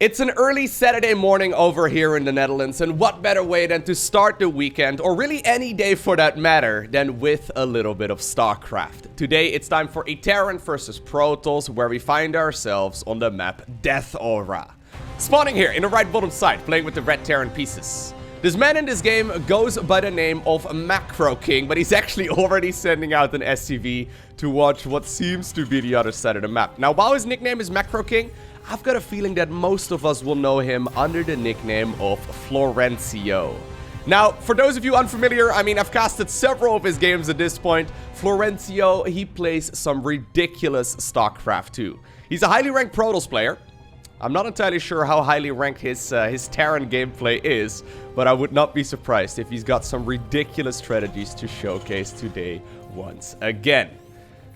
It's an early Saturday morning over here in the Netherlands, and what better way than to start the weekend, or really any day for that matter, than with a little bit of StarCraft. Today it's time for a Terran versus Protoss, where we find ourselves on the map Death Aura. Spawning here in the right bottom side, playing with the red Terran pieces. This man in this game goes by the name of Macro King, but he's actually already sending out an SCV to watch what seems to be the other side of the map. Now, while his nickname is Macro King, I've got a feeling that most of us will know him under the nickname of Florencio. Now, for those of you unfamiliar, I mean, I've casted several of his games at this point. Florencio, he plays some ridiculous StarCraft too. He's a highly ranked Protoss player. I'm not entirely sure how highly ranked his Terran gameplay is, but I would not be surprised if he's got some ridiculous strategies to showcase today once again.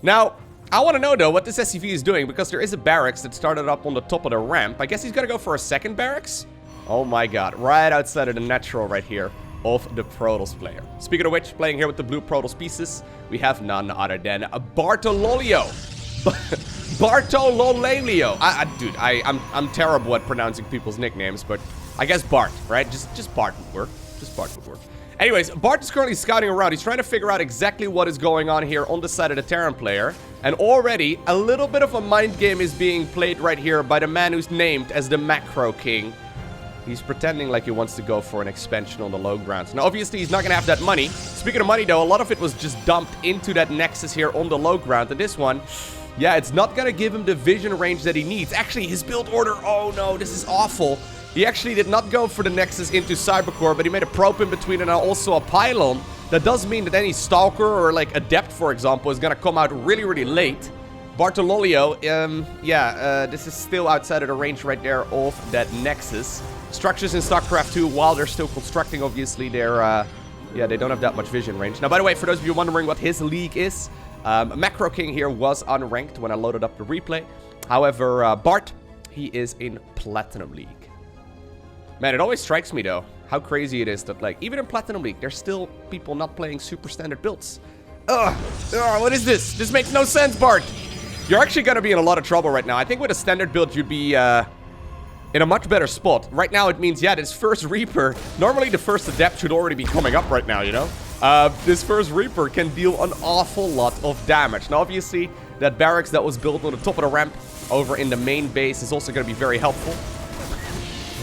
Now, I want to know, though, what this SCV is doing, because there is a barracks that started up on the top of the ramp. I guess he's going to go for a second barracks? Oh my god, right outside of the natural right here of the Protoss player. Speaking of which, playing here with the blue Protoss pieces, we have none other than Bartololio. Bartololio. Dude, I'm terrible at pronouncing people's nicknames, but I guess Bart, right? Just Bart would work. Just Bart would work. Anyways, Bart is currently scouting around. He's trying to figure out exactly what is going on here on the side of the Terran player. And already, a little bit of a mind game is being played right here by the man who's named as the Macro King. He's pretending like he wants to go for an expansion on the low grounds. Now, obviously, he's not going to have that money. Speaking of money, though, a lot of it was just dumped into that Nexus here on the low ground. And this one, yeah, it's not going to give him the vision range that he needs. Actually, his build order, oh no, this is awful. He actually did not go for the Nexus into Cybercore, but he made a probe in between and also a pylon. That does mean that any Stalker or like Adept, for example, is going to come out really, really late. Bartololio, this is still outside of the range right there of that Nexus. Structures in StarCraft 2, while they're still constructing, obviously, they're, they don't have that much vision range. Now, by the way, for those of you wondering what his league is, Macro King here was unranked when I loaded up the replay. However, Bart, he is in Platinum League. Man, it always strikes me, though, how crazy it is that, like, even in Platinum League, there's still people not playing super standard builds. Ugh, what is this? This makes no sense, Bart. You're actually going to be in a lot of trouble right now. I think with a standard build, you'd be, in a much better spot. Right now, it means, yeah, this first Reaper, normally the first Adept should already be coming up right now, you know? This first Reaper can deal an awful lot of damage. Now, obviously, that barracks that was built on the top of the ramp over in the main base is also going to be very helpful.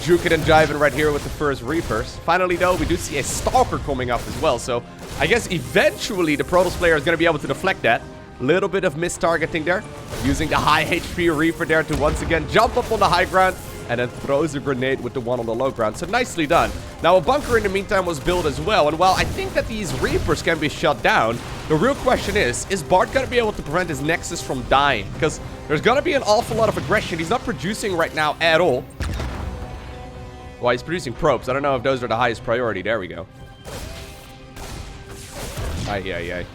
Juking and jiving right here with the first Reapers. Finally, though, we do see a Stalker coming up as well. So, I guess eventually the Protoss player is going to be able to deflect that. Little bit of mistargeting there. Using the high HP Reaper there to once again jump up on the high ground. And then throws a grenade with the one on the low ground. So, nicely done. Now, a bunker in the meantime was built as well. And while I think that these Reapers can be shut down, the real question is Bart going to be able to prevent his Nexus from dying? Because there's going to be an awful lot of aggression. He's not producing right now at all. Well, he's producing probes. I don't know if those are the highest priority. There we go. Aye.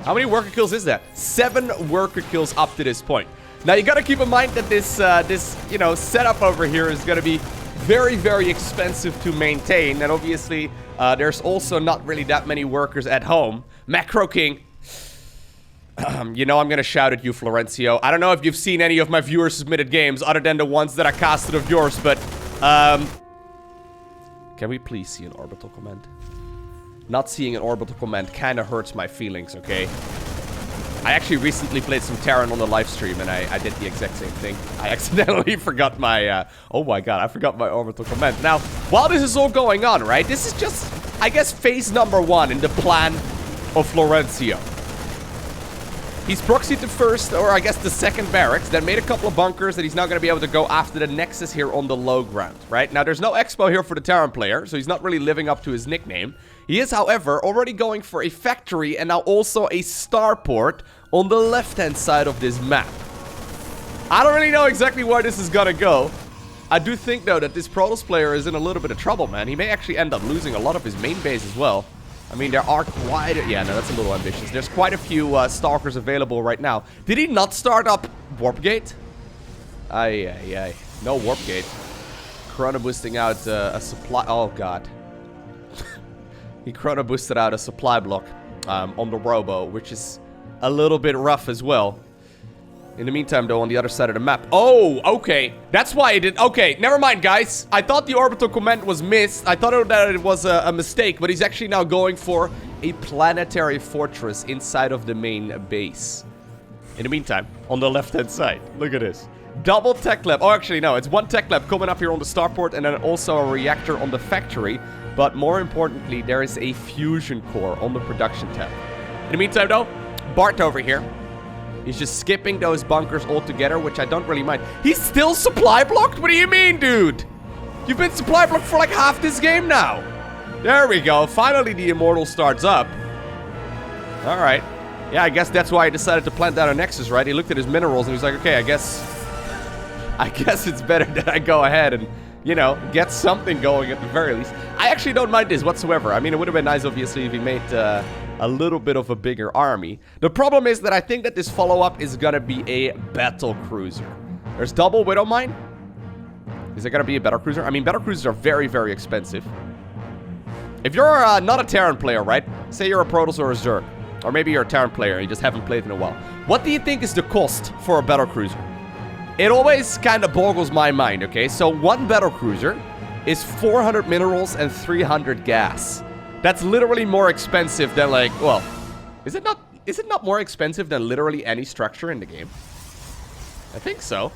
How many worker kills is that? 7 worker kills up to this point. Now, you got to keep in mind that this setup over here is going to be very, very expensive to maintain. And obviously, there's also not really that many workers at home. Macro King. You know I'm going to shout at you, Florencio. I don't know if you've seen any of my viewer-submitted games other than the ones that I casted of yours, but... Can we please see an orbital command? Not seeing an orbital command kind of hurts my feelings, okay? I actually recently played some Terran on the live stream, and I did the exact same thing. I accidentally forgot my, oh my god, I forgot my orbital command. Now, while this is all going on, right, this is just, I guess, phase number 1 in the plan of Florencio. He's proxied the first, or I guess the second barracks, then made a couple of bunkers that he's now going to be able to go after the Nexus here on the low ground, right? Now, there's no expo here for the Terran player, so he's not really living up to his nickname. He is, however, already going for a factory and now also a starport on the left-hand side of this map. I don't really know exactly where this is going to go. I do think, though, that this Protoss player is in a little bit of trouble, man. He may actually end up losing a lot of his main base as well. I mean, there are quite a... Yeah, no, that's a little ambitious. There's quite a few Stalkers available right now. Did he not start up Warp Gate? Aye. No Warp Gate. Chrono boosting out a supply... Oh, God. He chrono boosted out a supply block on the Robo, which is a little bit rough as well. In the meantime, though, on the other side of the map. Oh, okay. That's why it did. Okay, never mind, guys. I thought the orbital command was missed. I thought that it was a mistake, but he's actually now going for a planetary fortress inside of the main base. In the meantime, on the left-hand side, look at this. Double tech lab. Oh, actually, no. It's one tech lab coming up here on the starport and then also a reactor on the factory. But more importantly, there is a fusion core on the production tab. In the meantime, though, Bart over here. He's just skipping those bunkers altogether, which I don't really mind. He's still supply blocked? What do you mean, dude? You've been supply blocked for like half this game now. There we go. Finally, the Immortal starts up. All right. Yeah, I guess that's why he decided to plant down a Nexus, right? He looked at his minerals and he's like, okay, I guess it's better that I go ahead and, you know, get something going at the very least. I actually don't mind this whatsoever. I mean, it would have been nice, obviously, if he made a little bit of a bigger army. The problem is that I think that this follow-up is gonna be a Battlecruiser. There's double Widow Mine. Is it gonna be a Battlecruiser? I mean, Battlecruisers are very, very expensive. If you're not a Terran player, right? Say you're a Protoss or a Zerg. Or maybe you're a Terran player and you just haven't played in a while. What do you think is the cost for a Battlecruiser? It always kind of boggles my mind, okay? So one Battlecruiser is 400 minerals and 300 gas. That's literally more expensive than like, well, is it not more expensive than literally any structure in the game? I think so.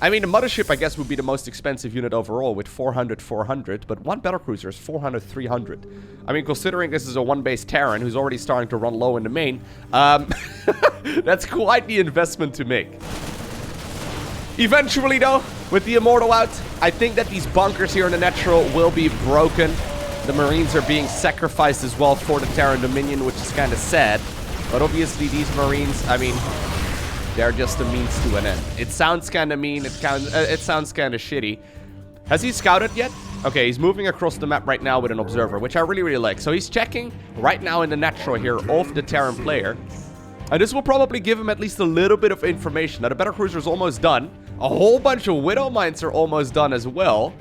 I mean, the mothership, I guess, would be the most expensive unit overall with 400, but one Battlecruiser is 400. I mean, considering this is a one-base Terran who's already starting to run low in the main, that's quite the investment to make. Eventually, though, with the Immortal out, I think that these bunkers here in the natural will be broken. The Marines are being sacrificed as well for the Terran Dominion, which is kind of sad. But obviously, these Marines, I mean, they're just a means to an end. It sounds kind of mean. It sounds kind of shitty. Has he scouted yet? Okay, he's moving across the map right now with an observer, which I really, really like. So he's checking right now in the natural here of the Terran player. And this will probably give him at least a little bit of information. Now, the Battlecruiser is almost done. A whole bunch of Widow Mines are almost done as well.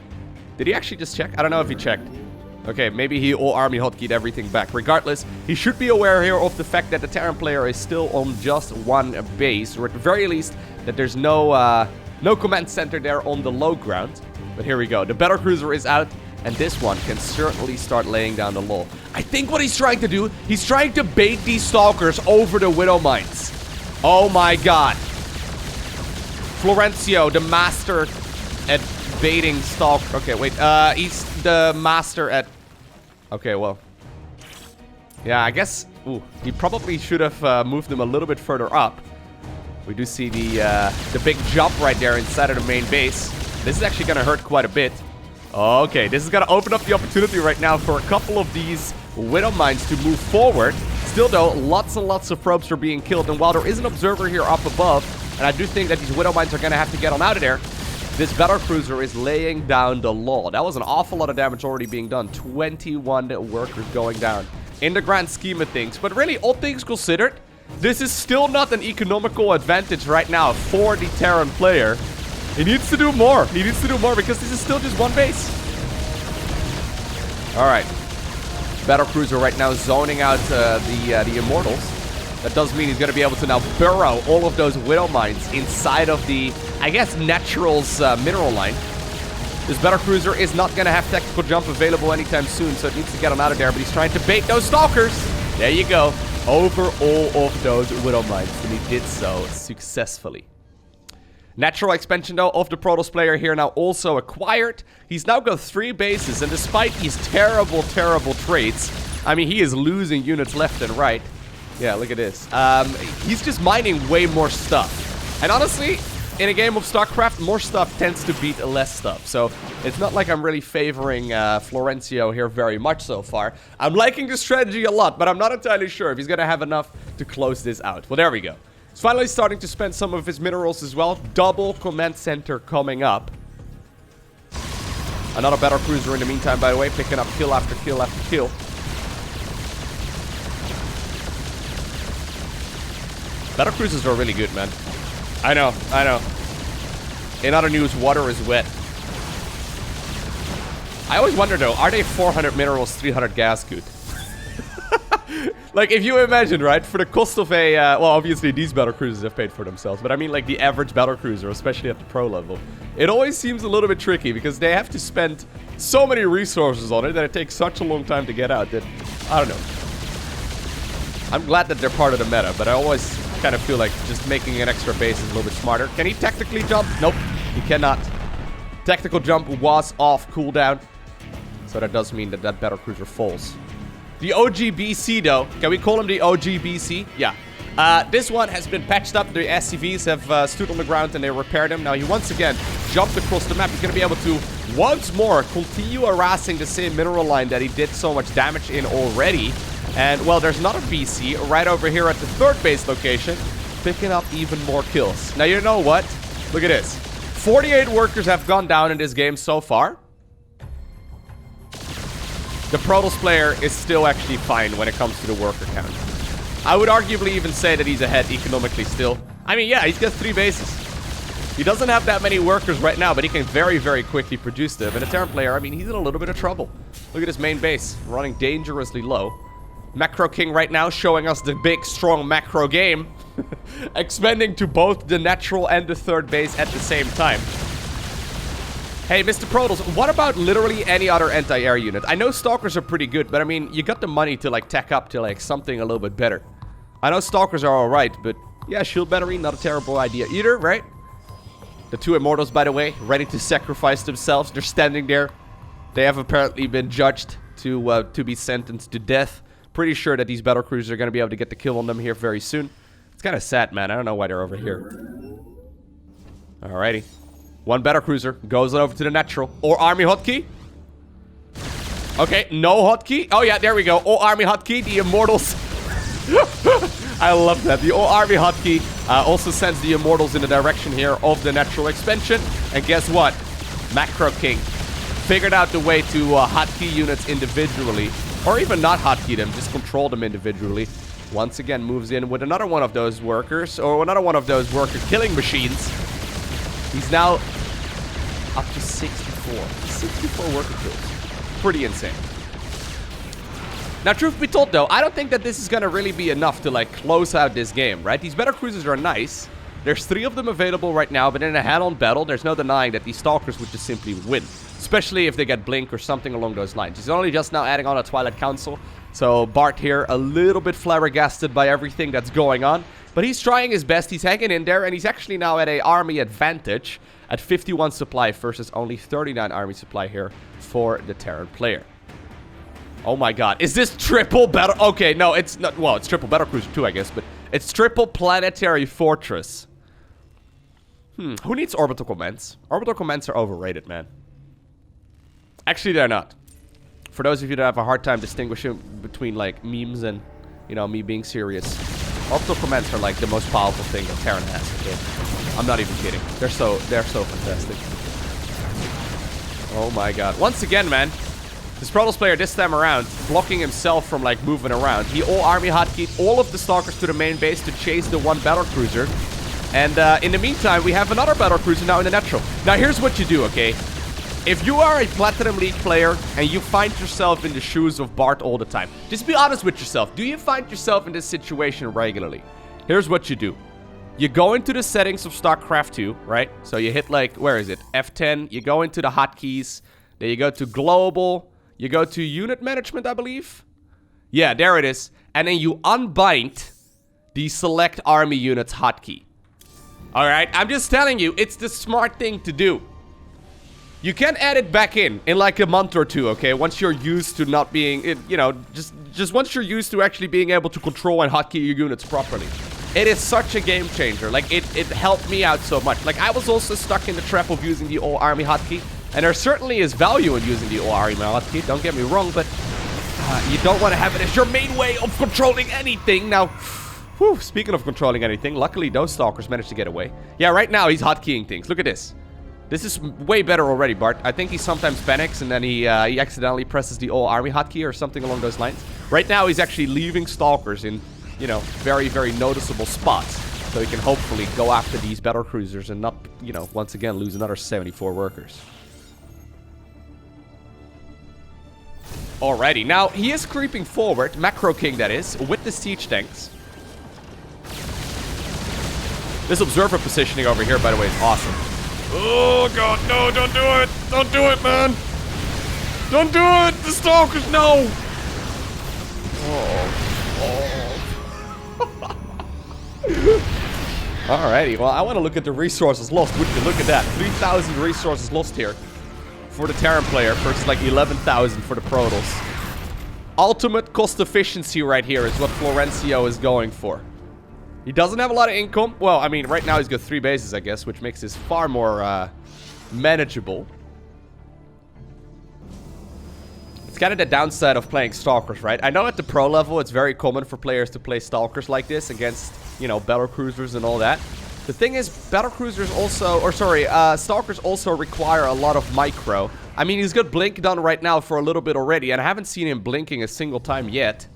Did he actually just check? I don't know if he checked. Okay, maybe he all army hotkeyed everything back. Regardless, he should be aware here of the fact that the Terran player is still on just one base. Or at the very least, that there's no command center there on the low ground. But here we go. The Battlecruiser is out. And this one can certainly start laying down the law. I think what he's trying to do, he's trying to bait these Stalkers over the Widow Mines. Oh my god. Florencio, the master at baiting Stalker. Okay, wait. He's the master at... Okay, well. Yeah, I guess... Ooh, he probably should have moved them a little bit further up. We do see the big jump right there inside of the main base. This is actually going to hurt quite a bit. Okay, this is going to open up the opportunity right now for a couple of these Widow Mines to move forward. Still, though, lots and lots of probes are being killed. And while there is an observer here up above, and I do think that these Widow Mines are going to have to get on out of there, this Battlecruiser is laying down the law. That was an awful lot of damage already being done. 21 workers going down in the grand scheme of things. But really, all things considered, this is still not an economical advantage right now for the Terran player. He needs to do more. He needs to do more because this is still just one base. Alright. Battlecruiser right now zoning out the Immortals. That does mean he's going to be able to now burrow all of those Widow Mines inside of the, I guess, Natural's mineral line. This Battlecruiser is not going to have technical jump available anytime soon, so it needs to get him out of there. But he's trying to bait those Stalkers. There you go. Over all of those Widow Mines. And he did so successfully. Natural expansion, though, of the Protoss player here now also acquired. He's now got 3 bases, and despite these terrible, terrible traits, I mean, he is losing units left and right. Yeah, look at this. He's just mining way more stuff. And honestly, in a game of StarCraft, more stuff tends to beat less stuff. So it's not like I'm really favoring Florencio here very much so far. I'm liking this strategy a lot, but I'm not entirely sure if he's going to have enough to close this out. Well, there we go. He's finally starting to spend some of his minerals as well. Double command center coming up. Another Battlecruiser in the meantime, by the way, picking up kill after kill after kill. Battlecruisers are really good, man. I know, I know. In other news, water is wet. I always wonder, though, are they 400 minerals, 300 gas good? Like, if you imagine, right, for the cost of a, well, obviously these battlecruisers have paid for themselves, but I mean, like, the average battlecruiser, especially at the pro level, it always seems a little bit tricky because they have to spend so many resources on it that it takes such a long time to get out that, I don't know. I'm glad that they're part of the meta, but I always kind of feel like just making an extra base is a little bit smarter. Can he tactically jump? Nope, he cannot. Tactical jump was off cooldown, so that does mean that that battlecruiser falls. The OGBC, though. Can we call him the OGBC? Yeah. This one has been patched up. The SCVs have stood on the ground and they repaired him. Now he once again jumped across the map. He's going to be able to once more continue harassing the same mineral line that he did so much damage in already. And, well, there's another BC right over here at the third base location, picking up even more kills. Now, you know what? Look at this. 48 workers have gone down in this game so far. The Protoss player is still actually fine when it comes to the worker count. I would arguably even say that he's ahead economically still. I mean, yeah, he's got 3 bases. He doesn't have that many workers right now, but he can very, very quickly produce them. And a Terran player, I mean, he's in a little bit of trouble. Look at his main base, running dangerously low. Macro King right now showing us the big, strong macro game. Expanding to both the natural and the third base at the same time. Hey, Mr. Protoss, what about literally any other anti-air unit? I know Stalkers are pretty good, but I mean, you got the money to, like, tech up to, like, something a little bit better. I know Stalkers are alright, but yeah, shield battery, not a terrible idea either, right? The 2 Immortals, by the way, ready to sacrifice themselves. They're standing there. They have apparently been judged to be sentenced to death. Pretty sure that these battlecruisers are going to be able to get the kill on them here very soon. It's kind of sad, man. I don't know why they're over here. Alrighty. One battlecruiser goes over to the natural. Or army hotkey. Okay, no hotkey. Oh yeah, there we go. Or army hotkey. The Immortals. I love that. The army hotkey also sends the Immortals in the direction here of the natural expansion. And guess what? Macro King figured out the way to hotkey units individually. Or even not hotkey them, just control them individually. Once again, moves in with another one of those workers. Or another one of those worker killing machines. He's now up to 64. 64 worker kills. Pretty insane. Now, truth be told, though, I don't think that this is going to really be enough to, like, close out this game, right? These battlecruisers are nice. There's 3 of them available right now, but in a head-on battle, there's no denying that these Stalkers would just simply win. Especially if they get Blink or something along those lines. He's only just now adding on a Twilight Council. So Bart here, a little bit flabbergasted by everything that's going on. But he's trying his best. He's hanging in there. And he's actually now at an army advantage at 51 supply versus only 39 army supply here for the Terran player. Oh my god. Is this triple battle? Okay, no, it's not. Well, it's triple battlecruiser too, I guess. But it's triple planetary fortress. Who needs orbital commands? Orbital commands are overrated, man. Actually, they're not. For those of you that have a hard time distinguishing between, like, memes and, you know, me being serious, orbital commands are, like, the most powerful thing that Terran has, okay? I'm not even kidding. They're so fantastic. Oh my god. Once again, man, this Protoss player this time around, blocking himself from, like, moving around. He army hotkeyed all of the Stalkers to the main base to chase the one battlecruiser. And in the meantime, we have another battlecruiser now in the natural. Now, here's what you do, okay? If you are a Platinum League player and you find yourself in the shoes of Bart all the time, just be honest with yourself. Do you find yourself in this situation regularly? Here's what you do. You go into the settings of StarCraft 2, right? So you hit, like, where is it? F10. You go into the hotkeys. Then you go to Global. You go to Unit Management, I believe. Yeah, there it is. And then you unbind the Select Army Units hotkey. Alright, I'm just telling you, it's the smart thing to do. You can add it back in like a month or 2, okay? Once you're used to not being, you know, just once you're used to actually being able to control and hotkey your units properly. It is such a game changer. Like, it helped me out so much. Like, I was also stuck in the trap of using the all-army hotkey. And there certainly is value in using the all-army hotkey, don't get me wrong, but you don't want to have it as your main way of controlling anything. Now, whew, speaking of controlling anything, luckily those Stalkers managed to get away. Yeah, right now he's hotkeying things. Look at this. This is way better already, Bart. I think he sometimes panics and then he accidentally presses the all-army hotkey or something along those lines. Right now he's actually leaving Stalkers in, you know, very, very noticeable spots. So he can hopefully go after these battlecruisers and not, you know, once again lose another 74 workers. already. Now, he is creeping forward, Macro King that is, with the siege tanks. This observer positioning over here, by the way, is awesome. Oh, God, no, don't do it. Don't do it, man. Don't do it. The stalkers, no. Alrighty, well, I want to look at the resources lost. Would you look at that? 3,000 resources lost here for the Terran player versus like 11,000 for the Protoss. Ultimate cost efficiency right here is what Florencio is going for. He doesn't have a lot of income. Well, I mean, right now he's got 3 bases, I guess, which makes this far more manageable. It's kind of the downside of playing Stalkers, right? I know at the pro level, it's very common for players to play Stalkers like this against, you know, Battlecruisers and all that. The thing is, Battlecruisers also, or sorry, Stalkers also require a lot of micro. I mean, he's got Blink done right now for a little bit already, and I haven't seen him blinking a single time yet.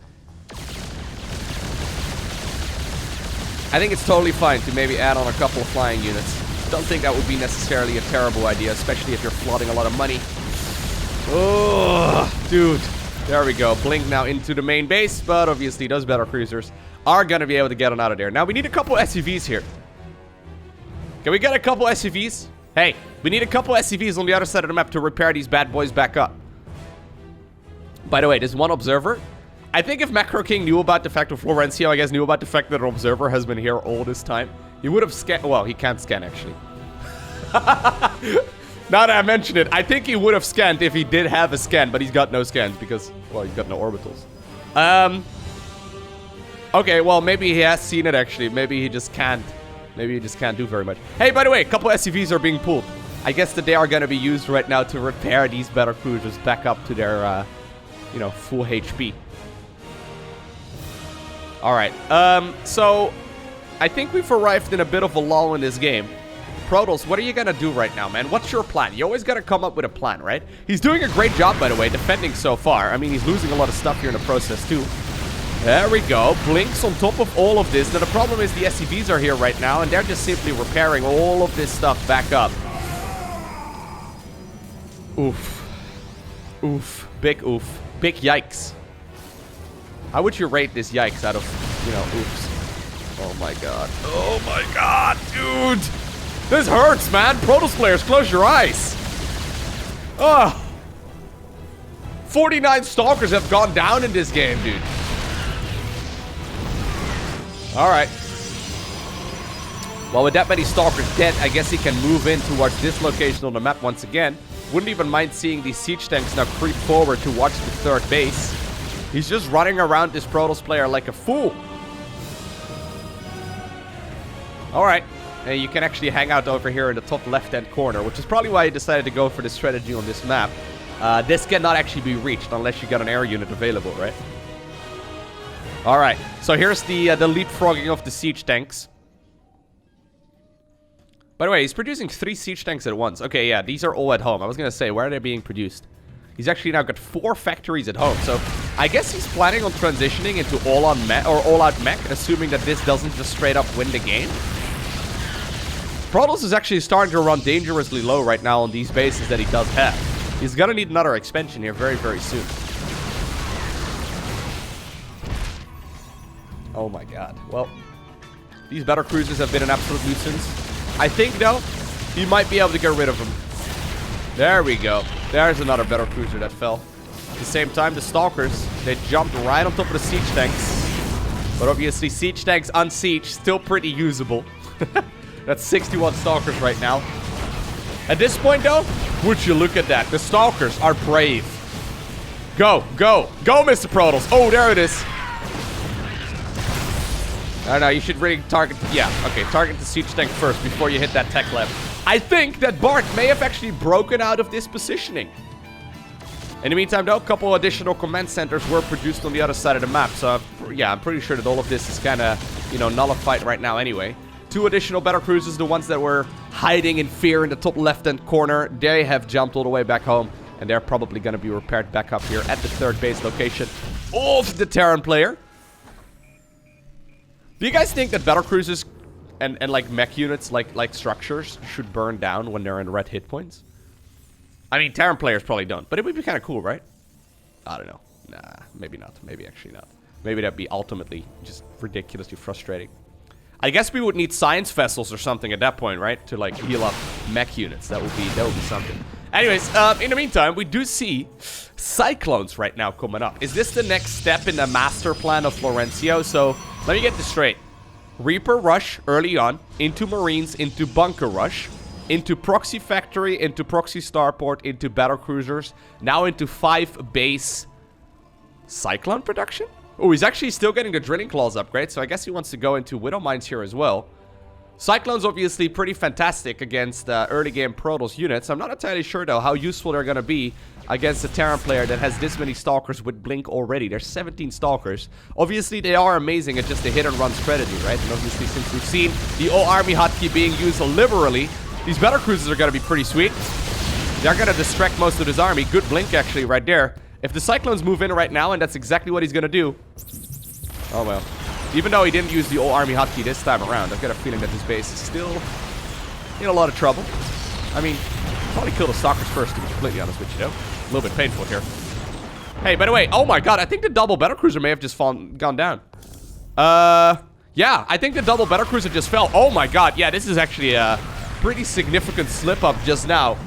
I think it's totally fine to maybe add on a couple of flying units. Don't think that would be necessarily a terrible idea, especially if you're flooding a lot of money. Oh, dude. There we go. Blink now into the main base, but obviously those Battlecruisers are going to be able to get on out of there. Now, we need a couple SCVs here. Can we get a couple SCVs? Hey, we need a couple SCVs on the other side of the map to repair these bad boys back up. By the way, there's one observer. I think if Macro King knew about the fact of Florencio, I guess knew about the fact that an observer has been here all this time, he would have scanned. Well, he can't scan, actually. Now that I mention it, I think he would have scanned if he did have a scan, but he's got no scans because, well, he's got no orbitals. Okay, well, maybe he has seen it, actually. Maybe he just can't. Maybe he just can't do very much. Hey, by the way, a couple SCVs are being pulled. I guess that they are going to be used right now to repair these Battlecruisers back up to their, you know, full HP. Alright, so I think we've arrived in a bit of a lull in this game. Protoss, what are you gonna do right now, man? What's your plan? You always gotta come up with a plan, right? He's doing a great job, by the way, defending so far. I mean, he's losing a lot of stuff here in the process, too. There we go. Blinks on top of all of this. Now, the problem is the SCVs are here right now, and they're just simply repairing all of this stuff back up. Oof. Oof. Big oof. Big yikes. How would you rate this yikes out of, you know, oops? Oh my god. Oh my god, dude! This hurts, man! Protoss players, close your eyes! Ugh! 49 Stalkers have gone down in this game, dude. Alright. Well, with that many Stalkers dead, I guess he can move in towards this location on the map once again. Wouldn't even mind seeing these siege tanks now creep forward to watch the third base. He's just running around this Protoss player like a fool. Alright. And you can actually hang out over here in the top left-hand corner, which is probably why he decided to go for this strategy on this map. This cannot actually be reached unless you got an air unit available, right? Alright. So here's the leapfrogging of the siege tanks. By the way, he's producing 3 siege tanks at once. Okay, yeah, these are all at home. I was going to say, where are they being produced? He's actually now got 4 factories at home. So I guess he's planning on transitioning into all-on mech or all-out mech, assuming that this doesn't just straight up win the game. Protoss is actually starting to run dangerously low right now on these bases that he does have. He's gonna need another expansion here very, very soon. Oh my god. Well, these Battlecruisers have been an absolute nuisance. I think, though, he might be able to get rid of them. There we go. There's another Battlecruiser that fell. At the same time, the Stalkers, they jumped right on top of the siege tanks. But obviously, siege tanks unsieged, still pretty usable. That's 61 Stalkers right now. At this point, though, would you look at that? The Stalkers are brave. Go, go, go, Mr. Protoss. Oh, there it is. I don't know, you should really target... Yeah, okay, target the siege tank first before you hit that tech lab. I think that Bart may have actually broken out of this positioning. In the meantime, though, a couple additional command centers were produced on the other side of the map. So, yeah, I'm pretty sure that all of this is kind of, you know, nullified right now anyway. 2 additional Battlecruisers, the ones that were hiding in fear in the top left-hand corner, they have jumped all the way back home. And they're probably going to be repaired back up here at the third base location of the Terran player. Do you guys think that Battlecruisers and like mech units, like structures, should burn down when they're in red hit points? I mean, Terran players probably don't, but it would be kind of cool, right? I don't know. Nah, maybe not. Maybe actually not. Maybe that'd be ultimately just ridiculously frustrating. I guess we would need science vessels or something at that point, right? To like heal up mech units. That would be something. Anyways, in the meantime, we do see cyclones right now coming up. Is this the next step in the master plan of Florencio? So let me get this straight. Reaper rush early on into Marines, into bunker rush, into proxy factory, into proxy starport, into battlecruisers, now into 5 base cyclone production. Oh, he's actually still getting the drilling claws upgrade, so I guess he wants to go into widow mines here as well. Cyclone's obviously pretty fantastic against early game Protoss units. I'm not entirely sure though how useful they're gonna be against a Terran player that has this many stalkers with blink already. There's 17 stalkers. Obviously they are amazing at just the hit and run strategy, right? And obviously since we've seen the all army hotkey being used liberally, these Battlecruisers are gonna be pretty sweet. They're gonna distract most of his army. Good blink actually right there. If the Cyclones move in right now, and that's exactly what he's gonna do. Oh well. Even though he didn't use the all army hotkey this time around, I've got a feeling that this base is still in a lot of trouble. I mean, probably kill the stalkers first, to be completely honest with you, though. A little bit painful here. Hey, by the way, oh my god, I think the double Battlecruiser may have just gone down. Yeah, I think the double Battlecruiser just fell. Oh my god, yeah, this is actually a pretty significant slip-up just now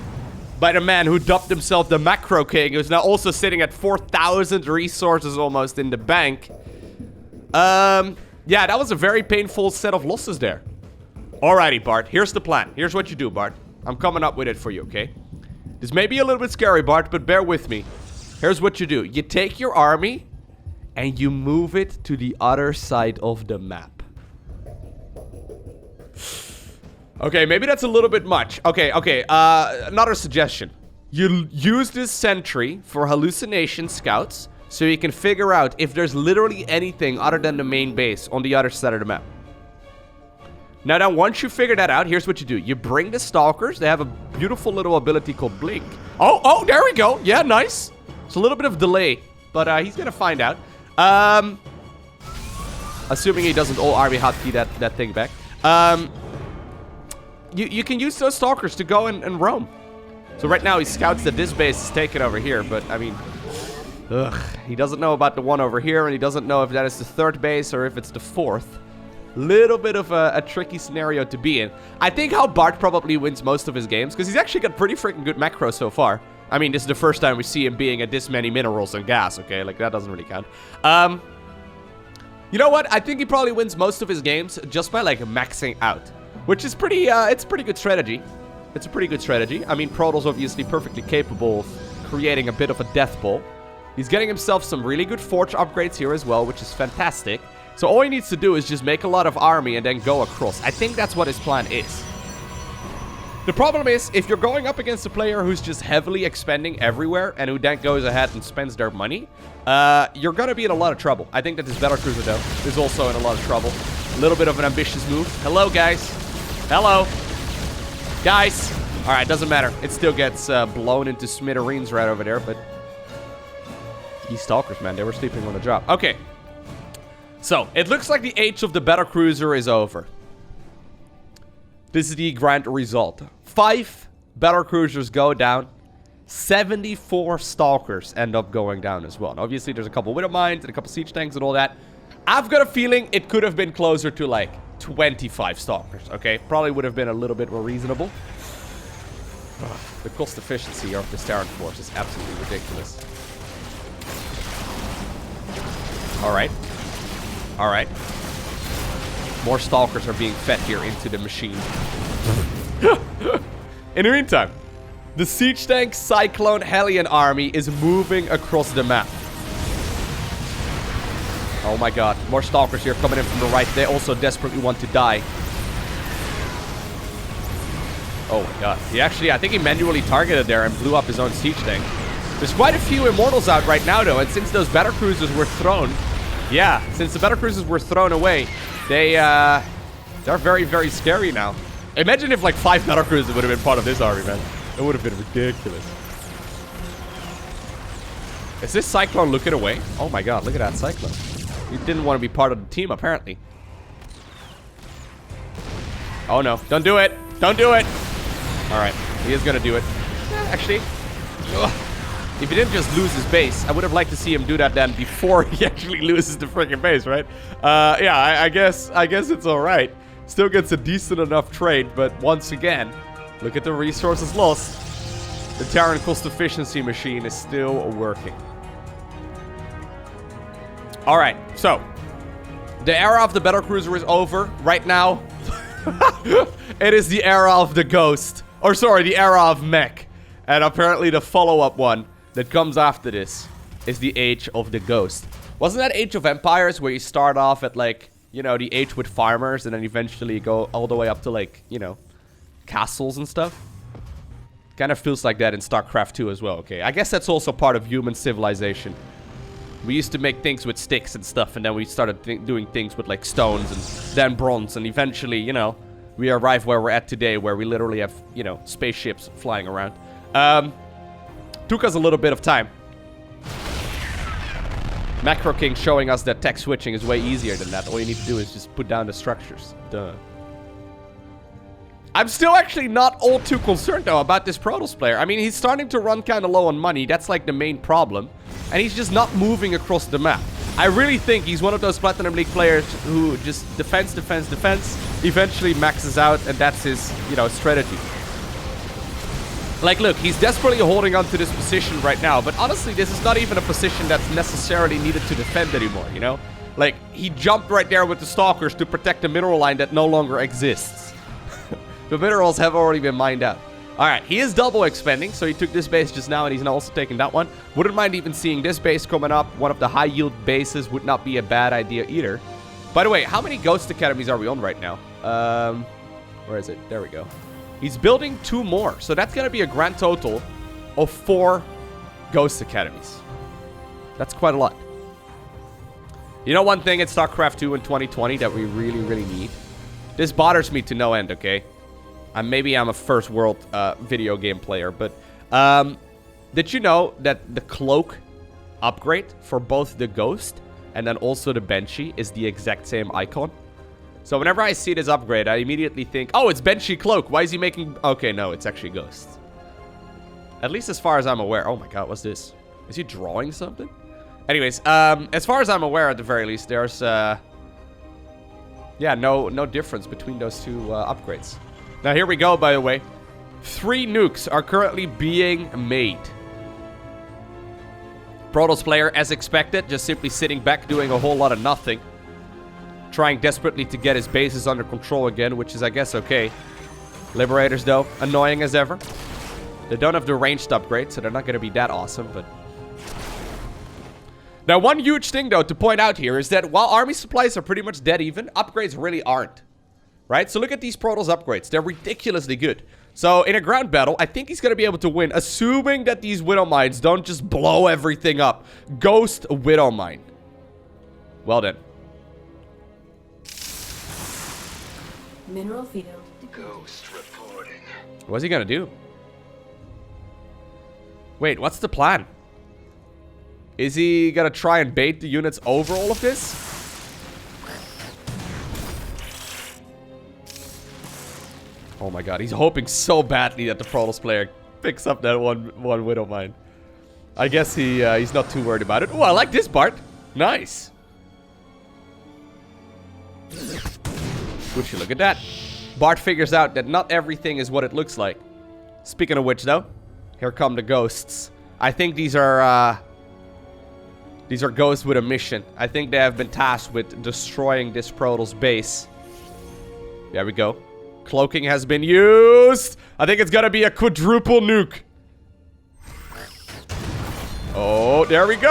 by the man who dubbed himself the Macro King, who's now also sitting at 4,000 resources almost in the bank. Yeah, that was a very painful set of losses there. Alrighty, Bart, here's the plan. Here's what you do, Bart. I'm coming up with it for you, okay? This may be a little bit scary, Bart, but bear with me. Here's what you do. You take your army and you move it to the other side of the map. Okay, maybe that's a little bit much. Okay, another suggestion. You use this sentry for hallucination scouts, so you can figure out if there's literally anything other than the main base on the other side of the map. Now then, once you figure that out, here's what you do. You bring the stalkers. They have a beautiful little ability called Blink. Oh, there we go. Yeah, nice. It's a little bit of delay, but he's gonna find out. Assuming he doesn't all army hotkey that thing back. You can use those stalkers to go and roam. So right now he scouts that this base is taken over here, but I mean, he doesn't know about the one over here, and he doesn't know if that is the 3rd base or if it's the 4th. Little bit of a tricky scenario to be in. I think how Bart probably wins most of his games, because he's actually got pretty freaking good macro so far. I mean, this is the first time we see him being at this many minerals and gas, okay? Like, that doesn't really count. You know what? I think he probably wins most of his games just by, like, maxing out. Which is pretty, it's a pretty good strategy. It's a pretty good strategy. I mean, Protoss obviously perfectly capable of creating a bit of a death ball. He's getting himself some really good forge upgrades here as well, which is fantastic. So all he needs to do is just make a lot of army and then go across. I think that's what his plan is. The problem is, if you're going up against a player who's just heavily expending everywhere and who then goes ahead and spends their money, you're going to be in a lot of trouble. I think that this Battlecruiser, though, is also in a lot of trouble. A little bit of an ambitious move. Hello, guys. Hello. Guys. All right, doesn't matter. It still gets blown into smithereens right over there, but these stalkers, man, they were sleeping on the job. Okay. So, it looks like the age of the Battlecruiser is over. This is the grand result. 5 Battlecruisers go down. 74 stalkers end up going down as well. And obviously, there's a couple widow mines and a couple siege tanks and all that. I've got a feeling it could have been closer to, like, 25 stalkers, okay? Probably would have been a little bit more reasonable. The cost efficiency of this Terran force is absolutely ridiculous. Alright. Alright. More stalkers are being fed here into the machine. In the meantime, the siege tank Cyclone Hellion army is moving across the map. Oh my god, more stalkers here coming in from the right. They also desperately want to die. Oh my god. He actually, I think he manually targeted there and blew up his own siege tank. There's quite a few immortals out right now though, and since those Battlecruisers were thrown, yeah, since the Battlecruisers were thrown away, they're very, very scary now. Imagine if like 5 Battlecruisers would have been part of this army, man. It would have been ridiculous. Is this Cyclone looking away? Oh my god, look at that Cyclone. He didn't want to be part of the team, apparently. Oh no, don't do it. Don't do it. Alright, he is going to do it. Actually. Ugh. if he didn't just lose his base, I would have liked to see him do that then before he actually loses the freaking base, right? Yeah, I guess it's all right. Still gets a decent enough trade, but once again, look at the resources lost. The Terran cost efficiency machine is still working. All right, so the era of the Battlecruiser is over. Right now, it is the era of the Ghost. Or sorry, the era of Mech. And apparently the follow-up one that comes after this is the Age of the Ghost. Wasn't that Age of Empires where you start off at, like, you know, the age with farmers and then eventually go all the way up to, like, you know, castles and stuff? Kind of feels like that in StarCraft 2 as well, okay? I guess that's also part of human civilization. We used to make things with sticks and stuff, and then we started doing things with, like, stones and then bronze, and eventually, you know, we arrive where we're at today, where we literally have, you know, spaceships flying around. Took us a little bit of time. Macro King showing us that tech switching is way easier than that. All you need to do is just put down the structures. Duh. I'm still actually not all too concerned, though, about this Protoss player. I mean, he's starting to run kind of low on money. That's, like, the main problem. And he's just not moving across the map. I really think he's one of those Platinum League players who just defends, eventually maxes out, and that's his, you know, strategy. Like, look, he's desperately holding on to this position right now, but honestly, this is not even a position that's necessarily needed to defend anymore, you know? Like, he jumped right there with the Stalkers to protect the mineral line that no longer exists. The minerals have already been mined out. Alright, he is double expanding, so he took this base just now, and he's now also taking that one. Wouldn't mind even seeing this base coming up. One of the high-yield bases would not be a bad idea either. By the way, how many Ghost Academies are we on right now? Where is it? There we go. He's building 2 more, so that's going to be a grand total of 4 Ghost Academies. That's quite a lot. You know one thing in StarCraft 2 in 2020 that we really, really need? This bothers me to no end, okay? Maybe I'm a first world video game player, but did you know that the cloak upgrade for both the Ghost and then also the Banshee is the exact same icon? So whenever I see this upgrade, I immediately think, oh, it's Banshee cloak. Why is he making... Okay, no, it's actually Ghost. At least as far as I'm aware. Oh my god, what's this? Is he drawing something? Anyways, as far as I'm aware, at the very least, there's... yeah, no difference between those 2 upgrades. Now, here we go, by the way. 3 nukes are currently being made. Protoss player, as expected, just simply sitting back, doing a whole lot of nothing. Trying desperately to get his bases under control again, which is, I guess, okay. Liberators, though, annoying as ever. They don't have the ranged upgrade, so they're not going to be that awesome, but... Now, one huge thing, though, to point out here is that while army supplies are pretty much dead even, upgrades really aren't. Right? So look at these Protoss upgrades. They're ridiculously good. So in a ground battle, I think he's going to be able to win, assuming that these Widow Mines don't just blow everything up. Ghost Widow Mine. Well then. Mineral field. Ghost reporting. What's he going to do? Wait, what's the plan? Is he going to try and bait the units over all of this? Oh my god, he's hoping so badly that the Protoss player picks up that one Widow Mine. I guess he's not too worried about it. Oh, I like this part. Nice. Would you look at that? Bart figures out that not everything is what it looks like. Speaking of which, though, here come the ghosts. I think these are ghosts with a mission. I think they have been tasked with destroying this Protoss base. There we go. Cloaking has been used. I think it's gonna be a quadruple nuke. Oh, there we go.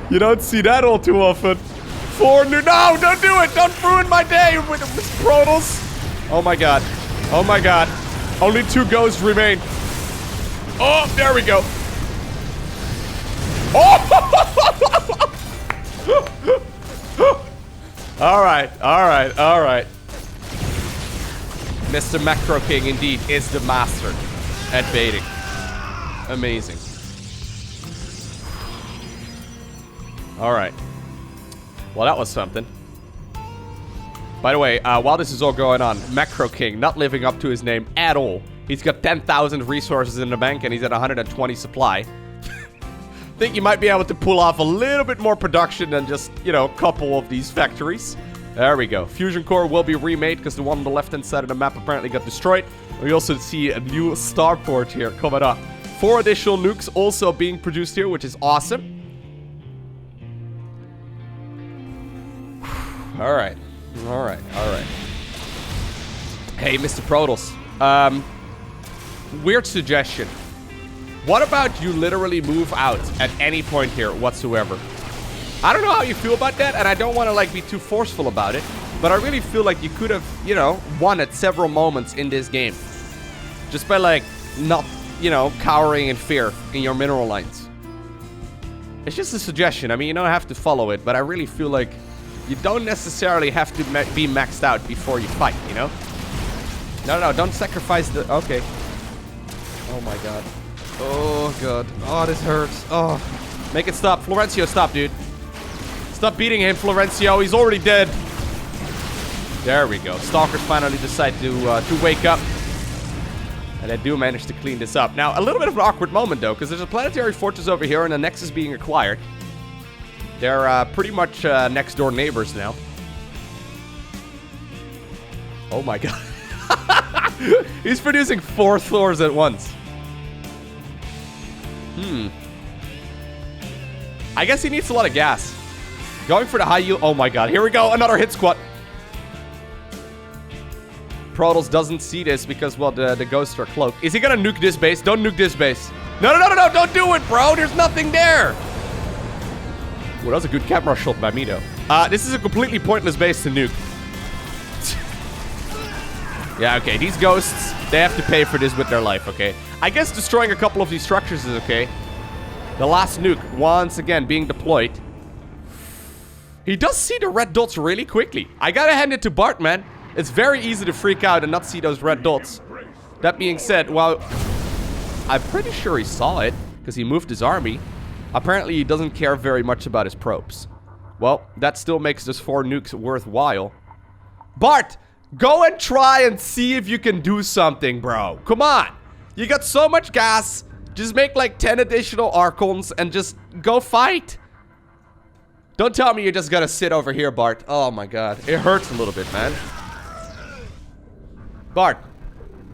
You don't see that all too often. 4 nuke. No, don't do it. Don't ruin my day with Protoss. Oh my god. Oh my god. Only 2 ghosts remain. Oh, there we go. Oh! Alright. Mr. Macro King indeed is the master at baiting. Amazing. Alright. Well, that was something. By the way, while this is all going on, Macro King not living up to his name at all. He's got 10,000 resources in the bank, and he's at 120 supply. Think you might be able to pull off a little bit more production than just, you know, a couple of these factories. There we go. Fusion core will be remade because the one on the left-hand side of the map apparently got destroyed. We also see a new starport here coming up. 4 additional nukes also being produced here, which is awesome. Alright. Alright. Alright. Hey, Mr. Protoss. Weird suggestion. What about you literally move out at any point here whatsoever? I don't know how you feel about that, and I don't want to, like, be too forceful about it. But I really feel like you could have, you know, won at several moments in this game. Just by, like, not, you know, cowering in fear in your mineral lines. It's just a suggestion. I mean, you don't have to follow it, but I really feel like you don't necessarily have to be maxed out before you fight, you know? No, don't sacrifice the... Okay. Oh, my God. Oh, God. Oh, this hurts. Oh. Make it stop. Florencio, stop, dude. Stop beating him, Florencio. He's already dead. There we go. Stalkers finally decide to wake up. And I do manage to clean this up. Now, a little bit of an awkward moment, though, because there's a planetary fortress over here and a Nexus being acquired. They're pretty much next-door neighbors now. Oh, my God. He's producing 4 Thors at once. I guess he needs a lot of gas. Going for the high yield. Oh my God. Here we go. Another hit squad. Protoss doesn't see this because, well, the ghosts are cloaked. Is he gonna nuke this base? Don't nuke this base. No. Don't do it, bro. There's nothing there. Well, that was a good camera shot by me, though. This is a completely pointless base to nuke. Yeah, okay. These ghosts, they have to pay for this with their life, okay? I guess destroying a couple of these structures is okay. The last nuke, once again, being deployed. He does see the red dots really quickly. I gotta hand it to Bart, man. It's very easy to freak out and not see those red dots. That being said, well, I'm pretty sure he saw it because he moved his army. Apparently, he doesn't care very much about his probes. Well, that still makes those 4 nukes worthwhile. Bart, go and try and see if you can do something, bro. Come on. You got so much gas. Just make like 10 additional Archons and just go fight. Don't tell me you're just gonna sit over here, Bart. Oh my God. It hurts a little bit, man. Bart,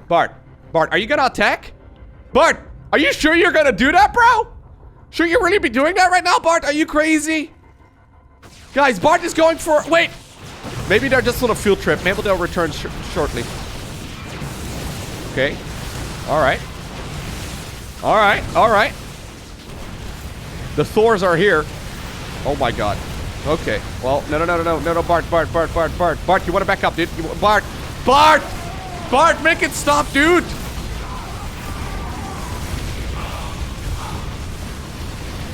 are you gonna attack? Bart, are you sure you're gonna do that, bro? Sure you really be doing that right now, Bart? Are you crazy? Guys, Bart is going for... Wait. Maybe they're just on a field trip. Maybe they'll return shortly. Okay. Alright. Alright. The Thors are here. Oh my God. Okay. Well, no, Bart. Bart, you want to back up, dude? Bart, make it stop, dude.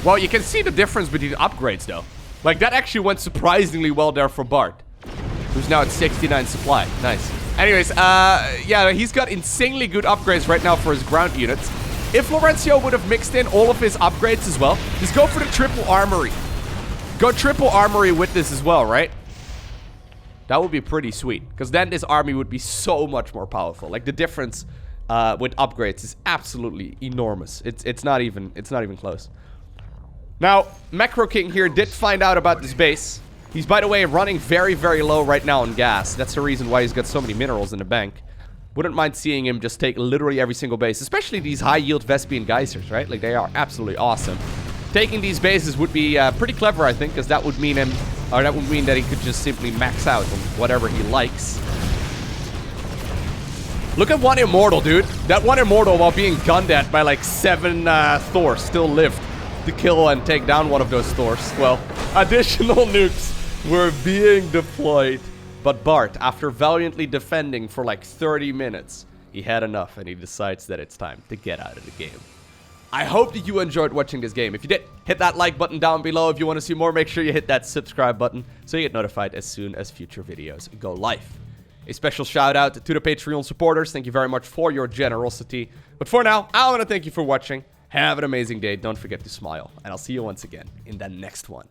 Well, you can see the difference between the upgrades, though. Like, that actually went surprisingly well there for Bart, who's now at 69 supply. Nice. Anyways, yeah, he's got insanely good upgrades right now for his ground units. If Florencio would have mixed in all of his upgrades as well, just go for the triple armory. Go triple armory with this as well, right? That would be pretty sweet, because then this army would be so much more powerful. Like, the difference with upgrades is absolutely enormous. It's not even close. Now, Macro King here did find out about this base. He's, by the way, running very, very low right now on gas. That's the reason why he's got so many minerals in the bank. Wouldn't mind seeing him just take literally every single base, especially these high-yield Vespian geysers, right? Like, they are absolutely awesome. Taking these bases would be pretty clever, I think, because that would mean that he could just simply max out on whatever he likes. Look at one Immortal, dude. That one Immortal, while being gunned at by like 7 Thors, still lived to kill and take down one of those Thors. Well, additional nukes were being deployed. But Bart, after valiantly defending for like 30 minutes, he had enough and he decides that it's time to get out of the game. I hope that you enjoyed watching this game. If you did, hit that like button down below. If you want to see more, make sure you hit that subscribe button so you get notified as soon as future videos go live. A special shout out to the Patreon supporters. Thank you very much for your generosity. But for now, I want to thank you for watching. Have an amazing day. Don't forget to smile. And I'll see you once again in the next one.